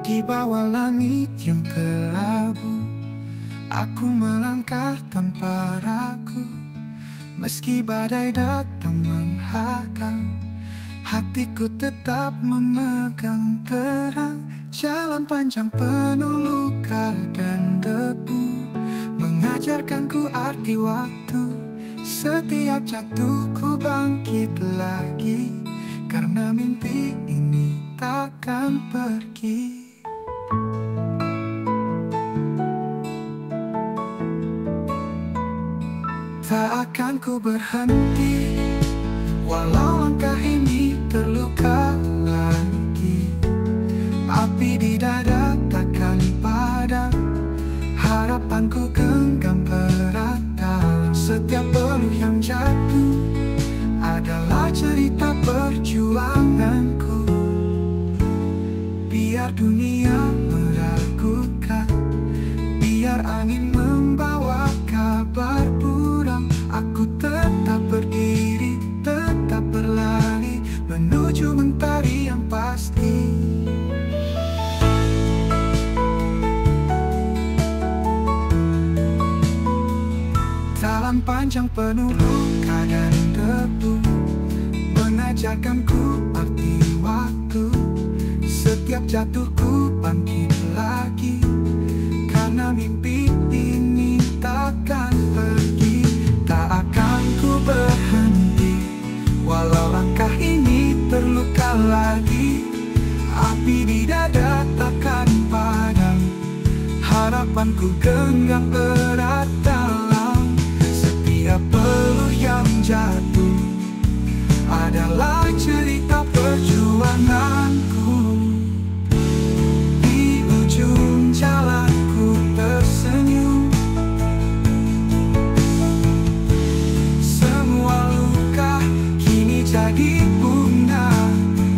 Di bawah langit yang kelabu, aku melangkah tanpa ragu. Meski badai datang menghadang, hatiku tetap memegang terang. Jalan panjang penuh luka dan debu mengajarkanku arti waktu. Setiap jatuh ku bangkit lagi, karena mimpi ini takkan pergi. Tak akan ku berhenti, walau langkah ini terluka lagi. Api di dada takkan padam, harapanku genggam erat dalam setiap peluh yang jatuh. Adalah cerita perjuanganku. Biar dunia meragukan, biar angin membawa kabar buram, aku tetap berdiri, tetap berlari menuju mentari yang pasti. Jalan panjang penuh luka dan debu mengajarkanku arti waktu. Setiap jatuhku bangkit lagi, karena mimpi ini takkan pergi. Tak akan ku berhenti, walau langkah ini terluka lagi. Api di dada takkan padam, harapanku genggam erat dalam setiap peluh yang jatuh. Adalah cerita perjuanganku. Di ujung jalanku tersenyum, semua luka kini jadi bunga.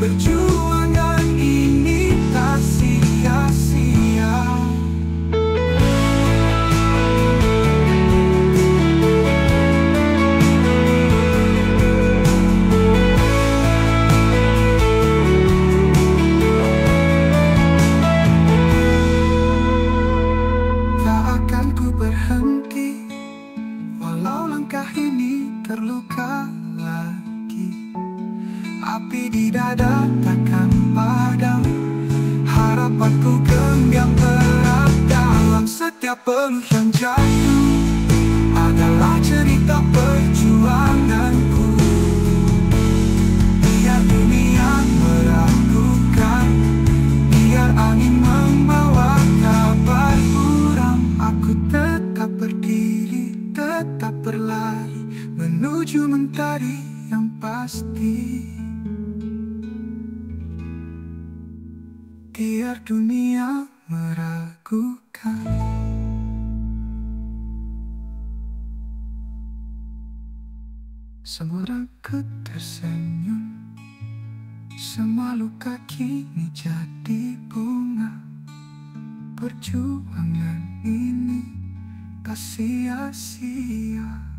Perjuangan ini tak sia-sia. Terluka lagi, api di dada takkan padam, harapanku genggam erat dalam setiap peluh yang jatuh. Adalah cerita perjuanganku. Biar dunia meragukan, biar angin membawa kabar buram, aku tetap berdiri, tetap berlari menuju mentari yang pasti. Biar dunia meragukan. Semua ragu tersenyum, semua luka kini jadi bunga. Perjuangan ini tak sia-sia.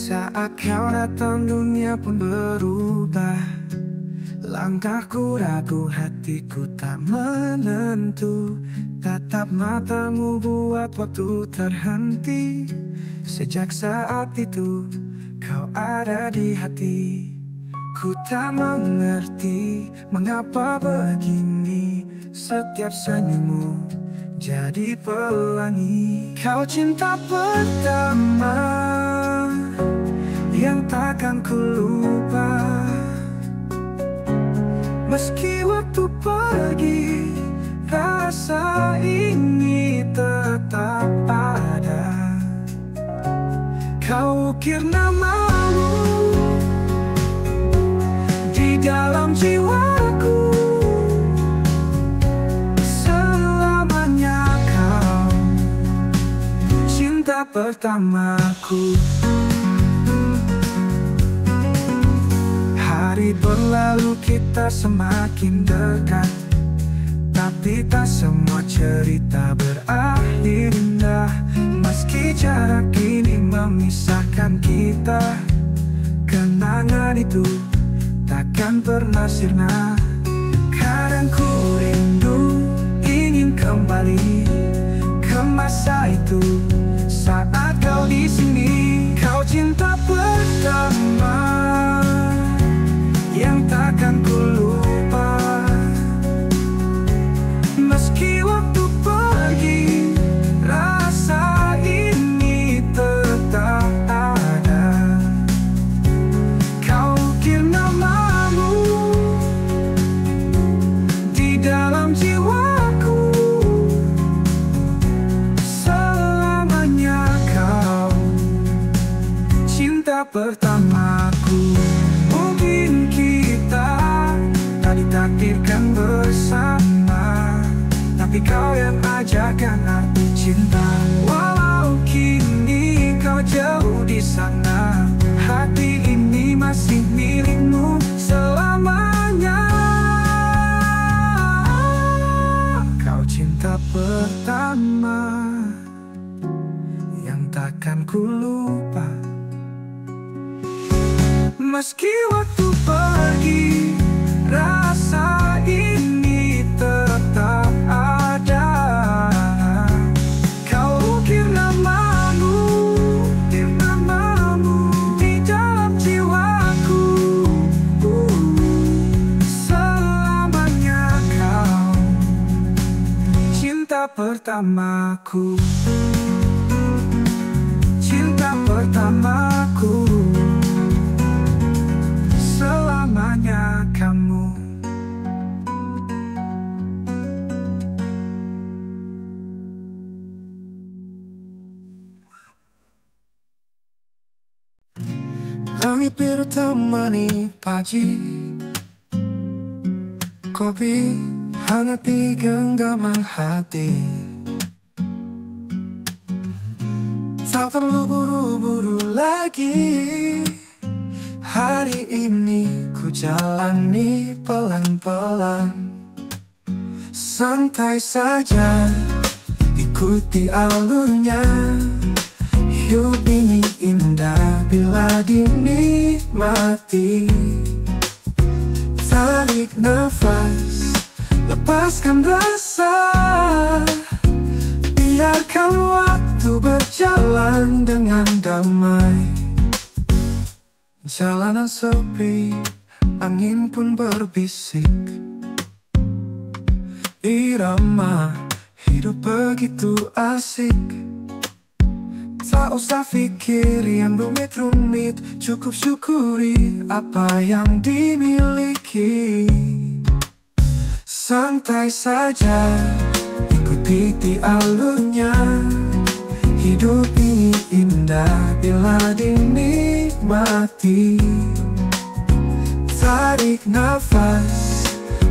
Saat kau datang dunia pun berubah. Langkahku ragu, hatiku tak menentu. Tatap matamu buat waktu terhenti. Sejak saat itu kau ada di hati. Ku tak mengerti mengapa begini. Setiap senyummu jadi pelangi. Kau cinta pertama yang takkan ku lupa. Meski waktu pergi, rasa ini tetap ada. Kau ukir namamu di dalam jiwaku. Selamanya kau cinta pertamaku. Hari berlalu kita semakin dekat, tapi tak semua cerita berakhir indah. Meski Meski jarak ini memisahkan kita, kenangan itu takkan pernah sirna. Kadang ku rindu, ingin kembali ke masa itu, saat kau di sini. Kau cinta pertama yang takkan ku lupa. Meski waktu pergi, rasa ini tetap ada. Kau ukir namamu di dalam jiwaku. Selamanya kau cinta pertamaku. Mungkin kita tak ditakdirkan bersama, tapi kau yang ajarkan arti cinta. Walau kini kau jauh di sana, hati ini masih milikmu selamanya. Kau cinta pertama yang takkan ku lupa. Meski waktu pergi, rasa ini tetap ada. Kau ukir namamu di dalam jiwaku. Selamanya kau cinta pertamaku. Cinta pertamaku. Selamanya kamu. Langit biru temani pagi, kopi hangat di genggaman hati. Tak perlu buru-buru lagi, hari ini ku jalani pelan-pelan. Santai saja, ikuti alurnya. Hidup ini indah bila dinikmati. Tarik nafas, lepaskan rasa. Biarkan waktu berjalan dengan damai. Jalanan sepi, angin pun berbisik. Irama hidup begitu asik. Tak usah pikir yang rumit-rumit, cukup syukuri apa yang dimiliki. Santai saja, ikuti alurnya. Hidup ini indah bila dinikmati. Tarik nafas,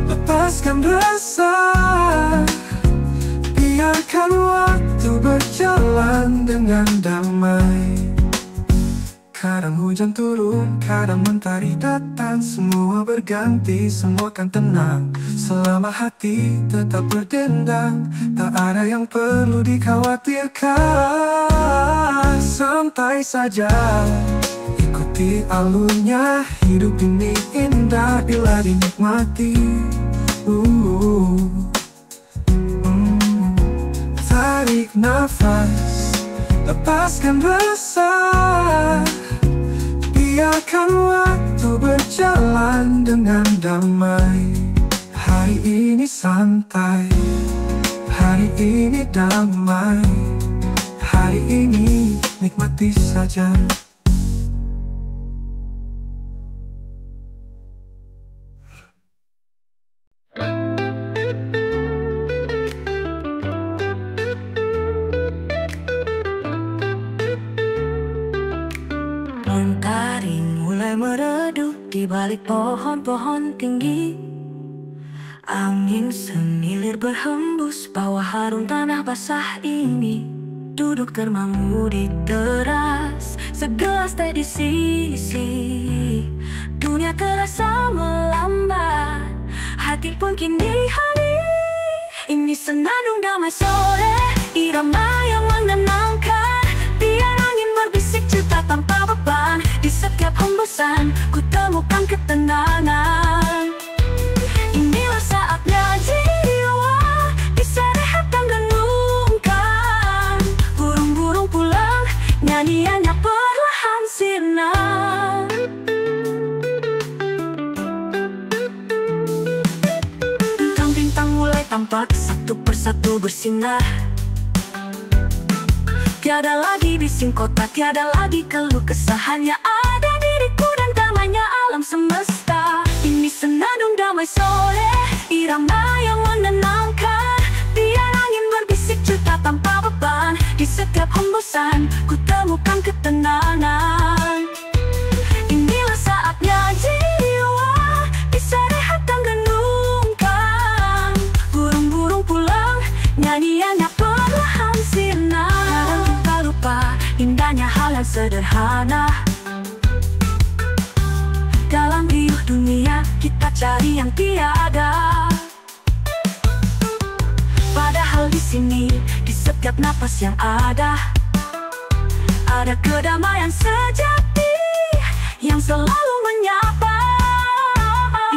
lepaskan rasa. Biarkan waktu berjalan dengan damai. Kadang hujan turun, kadang mentari datang. Semua berganti, semua kan tenang selama hati tetap berdendang. Tak ada yang perlu dikhawatirkan. Santai saja, ikuti alurnya. Hidup ini indah bila dinikmati. Tarik nafas, lepaskan rasa. Biarkan waktu berjalan dengan damai. Hari ini santai, hari ini damai. Hari ini nikmati saja. Mentari mulai meredup di balik pohon-pohon tinggi. Angin senilir berhembus bawa harum tanah basah ini. Duduk termangu di teras, segelas teh di sisi. Dunia terasa melambat, hati pun kini hari. Ini senandung damai sore, irama yang menenangkan. setiap hembusan ku temukan ketenangan. Inilah saatnya jiwa bisa rehat dan renungkan. Burung-burung pulang, nyanyiannya perlahan sirna. Bintang-bintang mulai tampak satu persatu bersinar. Tiada lagi bising kota, tiada lagi keluh kesah, hanya ada diriku dan damainya alam semesta. Ini senandung damai sore, irama yang menenangkan. Biar angin berbisik cerita tanpa beban. Di setiap hembusan ku temukan ketenangan. Inilah saatnya jiwa bisa rehat dan renungkan. Burung-burung pulang, nyanyiannya perlahan sirna. Indahnya hal yang sederhana. Dalam riuh dunia kita cari yang tiada. Padahal di sini, di setiap napas yang ada kedamaian sejati yang selalu menyapa.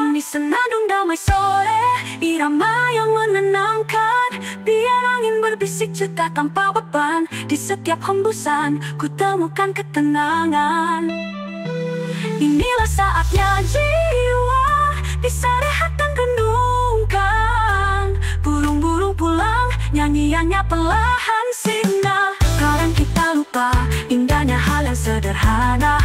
Ini senandung damai sore, irama yang menenangkan. Biar angin berbisik cerita tanpa beban. Di setiap hembusan ku temukan ketenangan. Inilah saatnya jiwa bisa rehat dan renungkan. Burung-burung pulang, nyanyiannya perlahan sirna. Kadang kita lupa indahnya hal yang sederhana.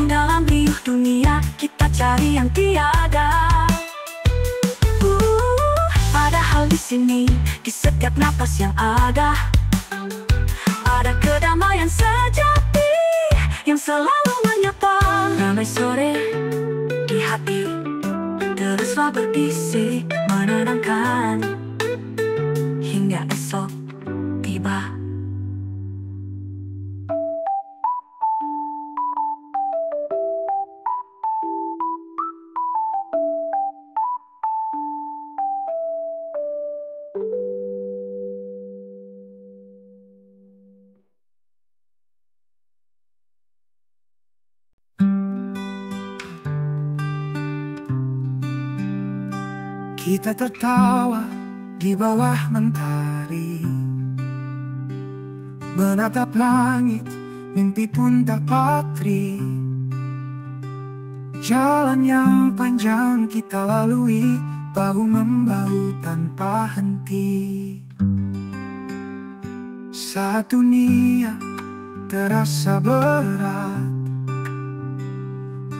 Dalam riuh dunia kita cari yang tiada. Padahal di sini, di setiap napas yang ada kedamaian sejati yang selalu menyapa. Ramai sore di hati teruslah berbisik menenangkan hingga esok tiba. Kita tertawa di bawah mentari, menatap langit, mimpi pun terpatri. Jalan yang panjang kita lalui, bahu-membahu tanpa henti. Saat dunia terasa berat,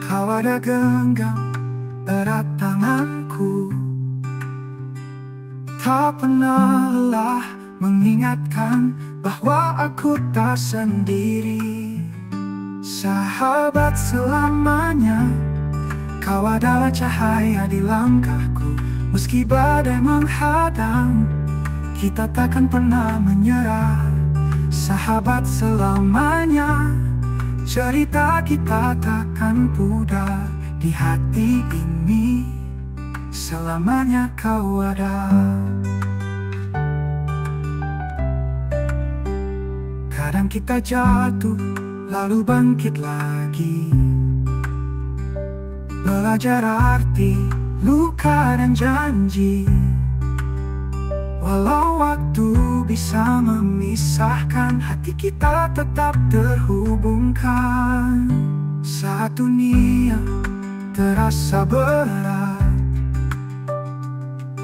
kau ada genggam erat tanganku. Tak pernah lelah mengingatkan bahwa aku tak sendiri. Sahabat selamanya, kau adalah cahaya di langkahku. Meski badai menghadang, kita takkan pernah menyerah. Sahabat selamanya, cerita kita takkan pudar. Di hati ini selamanya kau ada. Kadang kita jatuh, lalu bangkit lagi. Belajar arti, luka dan janji. Walau waktu bisa memisahkan, hati kita tetap terhubungkan. Saat dunia terasa berat,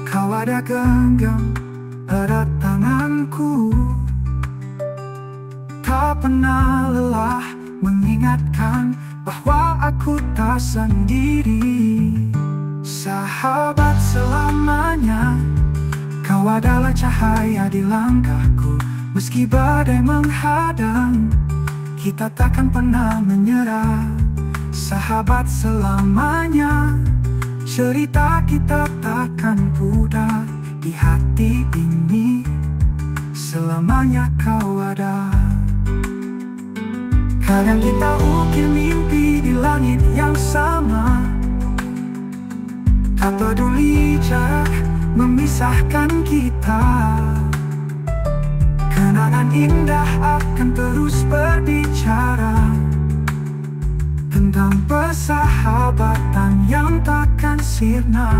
kau ada genggam erat tanganku. Tak pernah lelah mengingatkan bahwa aku tak sendiri. Sahabat selamanya, kau adalah cahaya di langkahku. Meski badai menghadang, kita takkan pernah menyerah. Sahabat selamanya, cerita kita takkan pudar. Di hati ini selamanya kau ada. Kadang kita ukir mimpi di langit yang sama, tak peduli jarak memisahkan kita. Kenangan indah akan terus berbicara tentang persahabatan yang takkan sirna.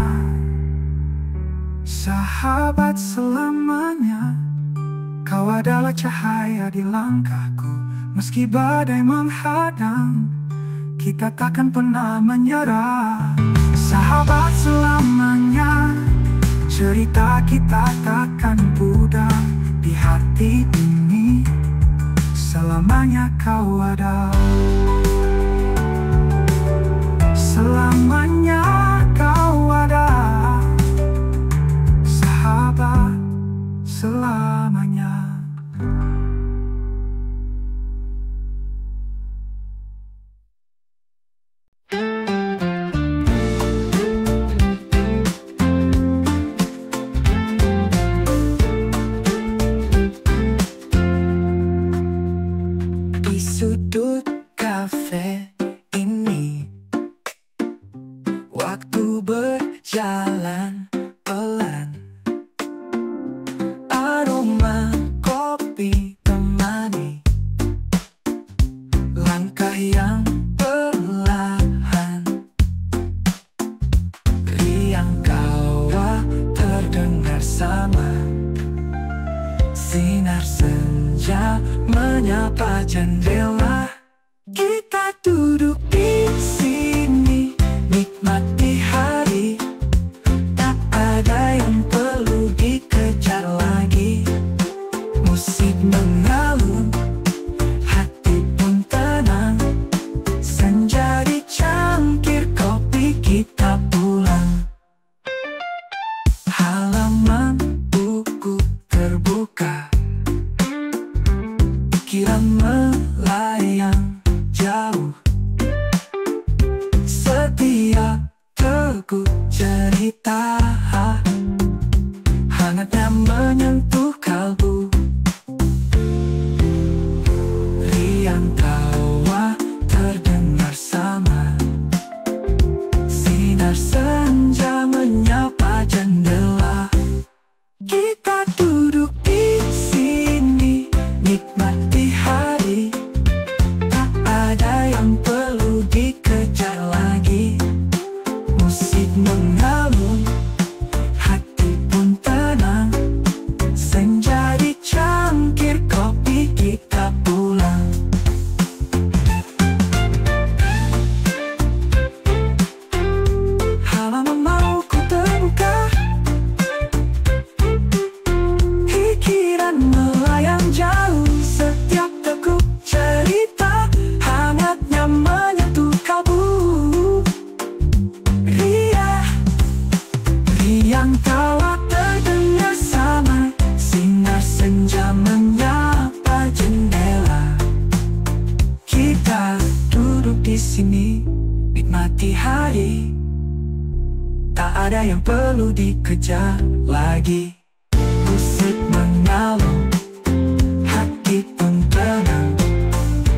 Sahabat selamanya, kau adalah cahaya di langkahku. Meski badai menghadang, kita takkan pernah menyerah. Sahabat selamanya, cerita kita takkan pudar. Di hati ini selamanya kau ada. Selamanya kau ada. Sahabat selamanya. Di sudut kafe ini, waktu berjalan pelan. Aroma kopi temani langkah yang perlahan. Riang kawah terdengar sama. Sinar senja menyapa jendela. Kita duduk di sini, nikmati hari. Tak ada yang perlu dikejar lagi. Musik mengalun, hati pun tenang. Senja di cangkir kopi, kita pulang. Halaman buku terbuka, pikiran melayang jauh. Setiap teguk cerita hangatnya menyentuh kalbu. Riang kawah terdengar sama. Sinar senja menyapa jendela. Kita duduk di sini, nikmati hari. Tak ada yang perlu dikejar lagi. Musik mengalun, hati pun tenang. Senja di cangkir kopi, kita pulang. Halaman mau ku terbuka, pikiran melayang jauh. Setiap teguk cerita hangatnya menyentuh kalbu. Riang kawah terdengar sama. Sinar senja menyapa jendela. Kita duduk di sini, nikmati hari. Tak ada yang perlu dikejar lagi. Musik mengalun, hati pun tenang.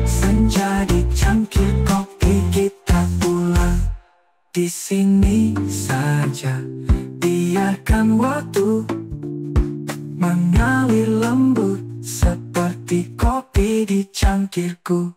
Senja di cangkir kopi, kita pulang. Di sini saja, biarkan waktu mengalir lembut seperti kopi di cangkirku.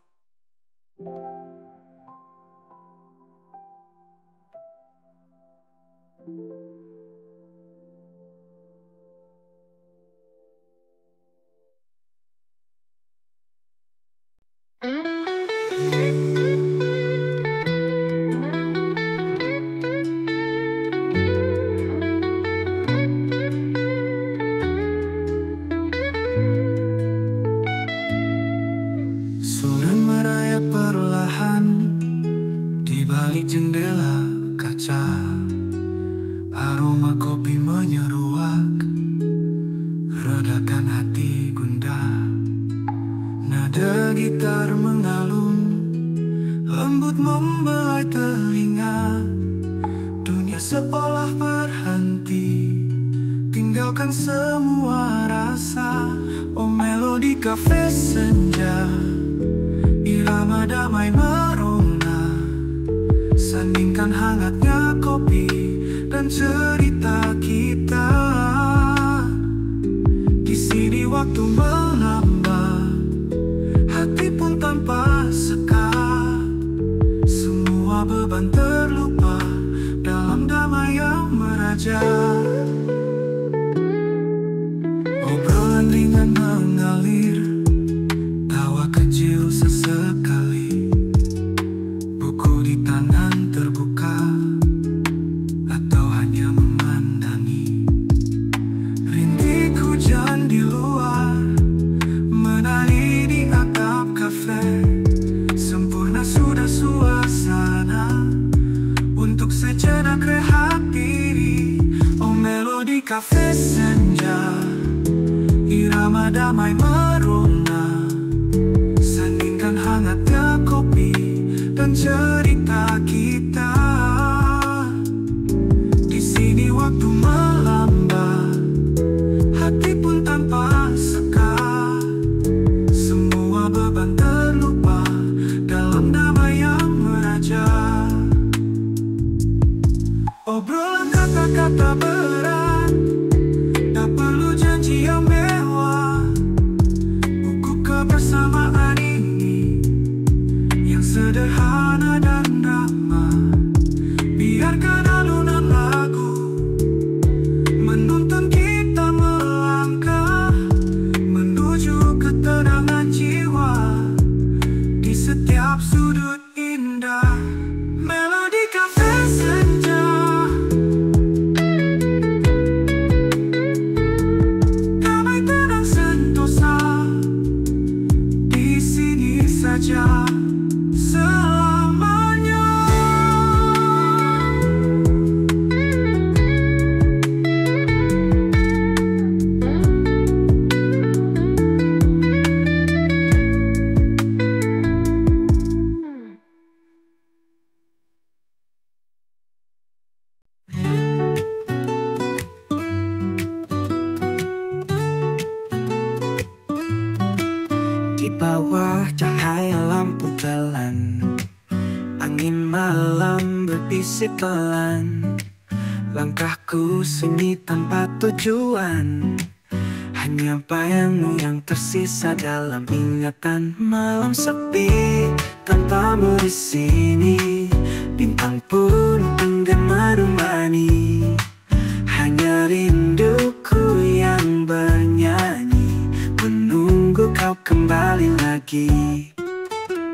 Sore merayap perlahan di balik jendela kaca. Aroma kopi menyeruak, redakan hati gundah. Nada gitar mengalun, lembut membelai telinga. Dunia seolah berhenti, tinggalkan semua rasa. Oh melodi kafe senja, irama damai merona. Sandingkan hangatnya kopi dan cerita kita. Di sini waktu saja. Obrolan ringan mengalir, tawa kecil sesekali, buku di tangan terbuka atau hanya memandangi. Rintik hujan di luar menari di atap kafe. Sempurna sudah suasana untuk sejenak rehat diri. Oh, melodi kafe senja, irama damai merona, sandingkan hangatnya kopi dan cerita kita. Di sini waktu melambat, hati pun tanpa sekat, semua beban terlupa dalam damai yang meraja. Obrolan kata-kata berat, tak perlu janji yang mewah. Buku kebersamaan ini yang sederhana dan ramah. Biarkan alunan lagu menuntun kita melangkah menuju ketenangan jiwa di setiap sudut indah. Melodi kafe senja, damai tenang sentosa, di sini saja selamanya. Di bawah cahaya lampu telan, angin malam berbisik pelan. Langkahku sunyi tanpa tujuan, hanya bayangmu yang tersisa dalam ingatan. Malam sepi tanpamu di sini, bintang pun enggan menemani. Hanya rinduku yang bernyanyi, menunggu kau kembali lagi.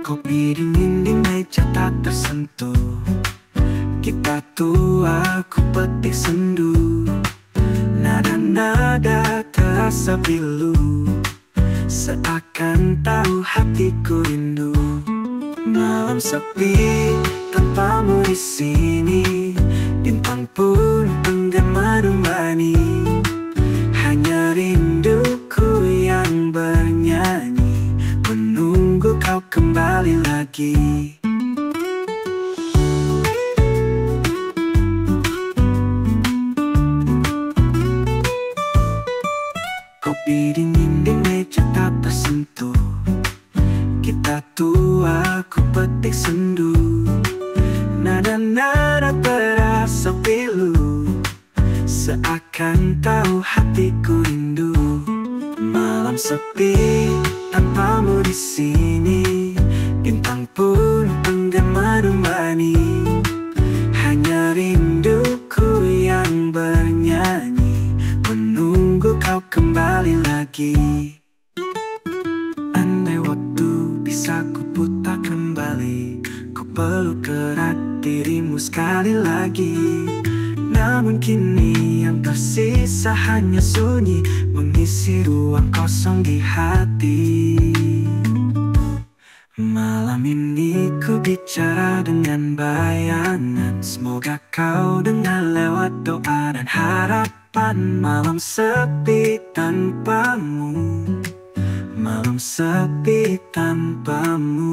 Kopi dingin di meja tak tersentuh, kita tua ku petik sendu. Nada-nada terasa pilu, seakan tahu hatiku rindu. Malam sepi tanpamu di sini, bintang pun enggan menemani. Hanya rinduku yang bernyanyi, menunggu kau kembali lagi. Kopi dingin di meja tak tersentuh, kita tua ku petik sendu. Nada-nada terasa pilu, seakan tahu hatiku rindu. Malam sepi tanpamu di sini, bintang pun enggan menemani. Hanya rinduku yang bernyanyi, menunggu kau kembali lagi. Andai waktu bisa ku putar kembali, ku peluk erat dirimu sekali lagi. Namun kini yang tersisa hanya sunyi, mengisi ruang kosong di hati. Malam ini ku bicara dengan bayangan, semoga kau dengar lewat doa dan harapan. Malam sepi tanpamu, malam sepi tanpamu.